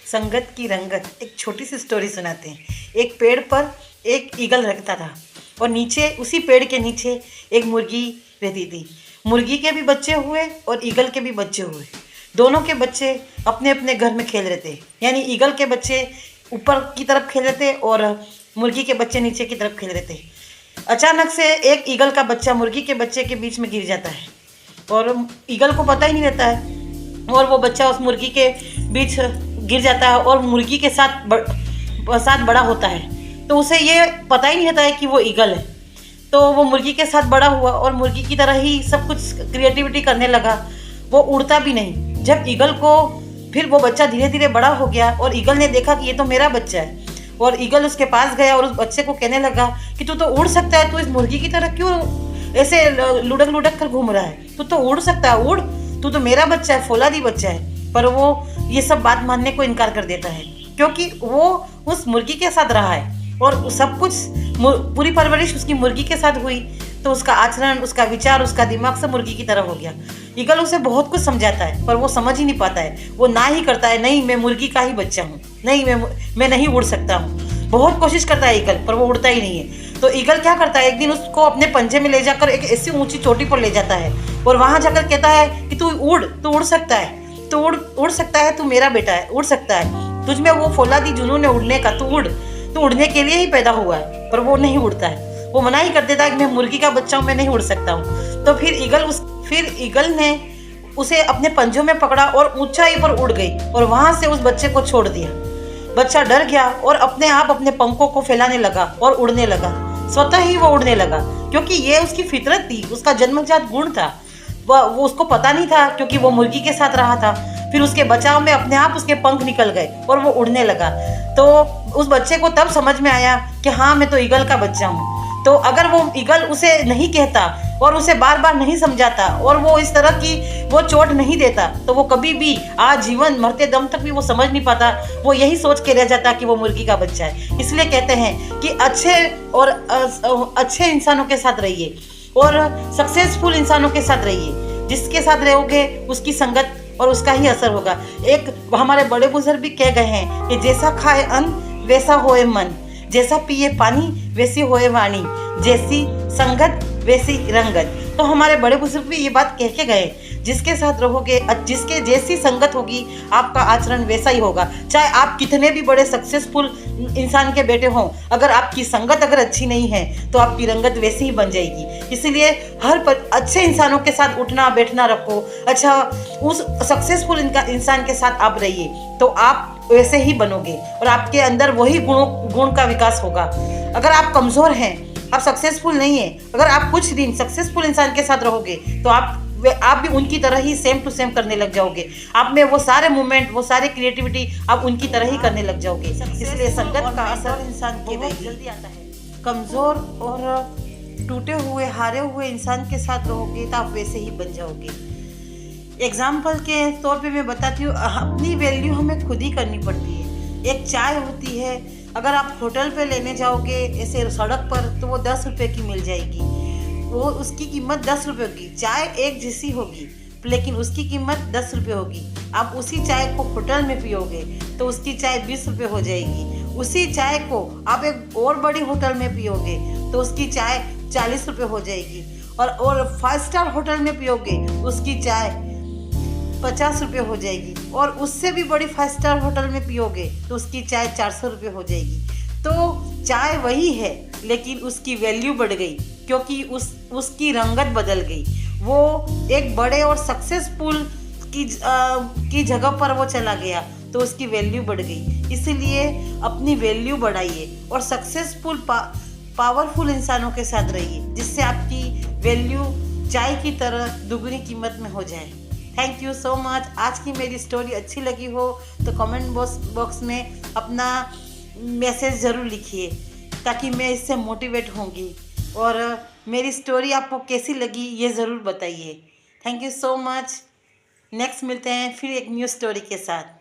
संगत की रंगत। एक छोटी सी स्टोरी सुनाते हैं। एक पेड़ पर एक ईगल रहता था और नीचे उसी पेड़ के नीचे एक मुर्गी रहती थी। मुर्गी के भी बच्चे हुए और ईगल के भी बच्चे हुए। दोनों के बच्चे अपने अपने घर में खेल रहे थे, यानी ईगल के बच्चे ऊपर की तरफ खेल रहे थे और मुर्गी के बच्चे नीचे की तरफ खेल रहे थे। अचानक से एक ईगल का बच्चा मुर्गी के बच्चे के बीच में गिर जाता है और ईगल को पता ही नहीं रहता है, और वो बच्चा उस मुर्गी के बीच गिर जाता है और मुर्गी के साथ बड़ा होता है। तो उसे ये पता ही नहीं रहता है कि वो ईगल है। तो वो मुर्गी के साथ बड़ा हुआ और मुर्गी की तरह ही सब कुछ क्रिएटिविटी करने लगा। वो उड़ता भी नहीं। जब ईगल को फिर वो बच्चा धीरे धीरे बड़ा हो गया और ईगल ने देखा कि ये तो मेरा बच्चा है, और ईगल उसके पास गया और उस बच्चे को कहने लगा कि तू तो उड़ सकता है, तू इस मुर्गी की तरह क्यों ऐसे लुढ़क लुढ़क कर घूम रहा है, तू तो उड़ सकता है, उड़, तू तो मेरा बच्चा है, फौलादी बच्चा है। पर वो ये सब बात मानने को इनकार कर देता है, क्योंकि वो उस मुर्गी के साथ रहा है और सब कुछ पूरी परवरिश उसकी मुर्गी के साथ हुई। तो उसका आचरण, उसका विचार, उसका दिमाग सब मुर्गी की तरह हो गया। ईगल उसे बहुत कुछ समझाता है पर वो समझ ही नहीं पाता है। वो ना ही करता है, नहीं मैं मुर्गी का ही बच्चा हूँ, नहीं मैं नहीं उड़ सकता हूँ। बहुत कोशिश करता है ईगल, पर वो उड़ता ही नहीं है। तो ईगल क्या करता है, एक दिन उसको अपने पंजे में ले जाकर एक ऐसी ऊंची चोटी पर ले जाता है और वहां जाकर कहता है कि तू उड़ सकता है, तू उड़ सकता है, तू मेरा बेटा है, उड़ सकता है, तुझ में वो फौलादी जुनून है उड़ने का, तू उड़ने के लिए ही पैदा हुआ है। पर वो नहीं उड़ता है, वो मना ही कर देता है कि मैं मुर्गी का बच्चा हूँ, मैं नहीं उड़ सकता हूँ। तो फिर ईगल ने उसे अपने पंजों में पकड़ा और ऊंचाई पर उड़ गई और वहां से उस बच्चे को छोड़ दिया। बच्चा डर गया और अपने आप अपने पंखों को फैलाने लगा और उड़ने लगा। स्वतः ही वो उड़ने लगा, क्योंकि ये उसकी फितरत थी, उसका जन्मजात गुण था। वो उसको पता नहीं था, क्योंकि वो मुर्गी के साथ रहा था। फिर उसके बचाव में अपने आप उसके पंख निकल गए और वो उड़ने लगा। तो उस बच्चे को तब समझ में आया कि हाँ, मैं तो ईगल का बच्चा हूँ। तो अगर वो ईगल उसे नहीं कहता और उसे बार बार नहीं समझाता और वो इस तरह की वो चोट नहीं देता, तो वो कभी भी आजीवन मरते दम तक भी वो समझ नहीं पाता। वो यही सोच के रह जाता कि वो मुर्गी का बच्चा है। इसलिए कहते हैं कि अच्छे इंसानों के साथ रहिए और सक्सेसफुल इंसानों के साथ रहिए। जिसके साथ रहोगे उसकी संगत और उसका ही असर होगा। एक हमारे बड़े बुजुर्ग भी कह गए हैं कि जैसा खाए अन्न वैसा होए मन, जैसा पिए पानी वैसी होए वाणी, जैसी संगत वैसी रंगत। तो हमारे बड़े बुजुर्ग भी ये बात कह के गए, जिसके साथ रहोगे, जिसके जैसी संगत होगी, आपका आचरण वैसा ही होगा। चाहे आप कितने भी बड़े सक्सेसफुल इंसान के बेटे हों, अगर आपकी संगत अगर अच्छी नहीं है तो आपकी रंगत वैसी ही बन जाएगी। इसलिए अच्छे इंसानों के साथ उठना बैठना रखो। अच्छा, उस सक्सेसफुल इंसान के साथ आप रहिए तो आप वैसे ही बनोगे और आपके अंदर वही गुण का विकास होगा। अगर आप कमजोर हैं, आप सक्सेसफुल नहीं है, अगर आप कुछ दिन सक्सेसफुल इंसान के साथ रहोगे तो आप भी उनकी तरह ही सेम टू सेम करने लग जाओगे। आप में वो सारे मूवमेंट, वो सारे क्रिएटिविटी आप उनकी तरह ही करने लग जाओगे। इसलिए संगत का असर इंसान के बहुत जल्दी आता है। कमजोर और टूटे हुए, हारे हुए इंसान के साथ रहोगे तो आप वैसे ही बन जाओगे। एग्जाम्पल के तौर पे मैं बताती हूँ, अपनी वैल्यू हमें खुद ही करनी पड़ती है। एक चाय होती है, अगर आप होटल पे लेने जाओगे ऐसे सड़क पर तो वो 10 रुपये की मिल जाएगी, वो उसकी कीमत 10 रुपये होगी। चाय एक जैसी होगी लेकिन उसकी कीमत 10 रुपये होगी। आप उसी चाय को होटल में पियोगे तो उसकी चाय 20 रुपये हो जाएगी। उसी चाय को आप एक और बड़ी होटल में पियोगे तो उसकी चाय 40 रुपये हो जाएगी। और 5 स्टार होटल में पियोगे उसकी चाय 50 रुपये हो जाएगी। और उससे भी बड़ी 5 स्टार होटल में पियोगे तो उसकी चाय 400 रुपये हो जाएगी। तो चाय वही है लेकिन उसकी वैल्यू बढ़ गई, क्योंकि उसकी रंगत बदल गई। वो एक बड़े और सक्सेसफुल की जगह पर वो चला गया तो उसकी वैल्यू बढ़ गई। इसलिए अपनी वैल्यू बढ़ाइए और सक्सेसफुल पावरफुल इंसानों के साथ रहिए, जिससे आपकी वैल्यू चाय की तरह दुगनी कीमत में हो जाए। Thank you so much. आज की मेरी स्टोरी अच्छी लगी हो तो कमेंट बॉक्स में अपना मैसेज ज़रूर लिखिए, ताकि मैं इससे मोटिवेट होंगी। और मेरी स्टोरी आपको कैसी लगी ये ज़रूर बताइए। Thank you so much. Next मिलते हैं फिर एक न्यू स्टोरी के साथ।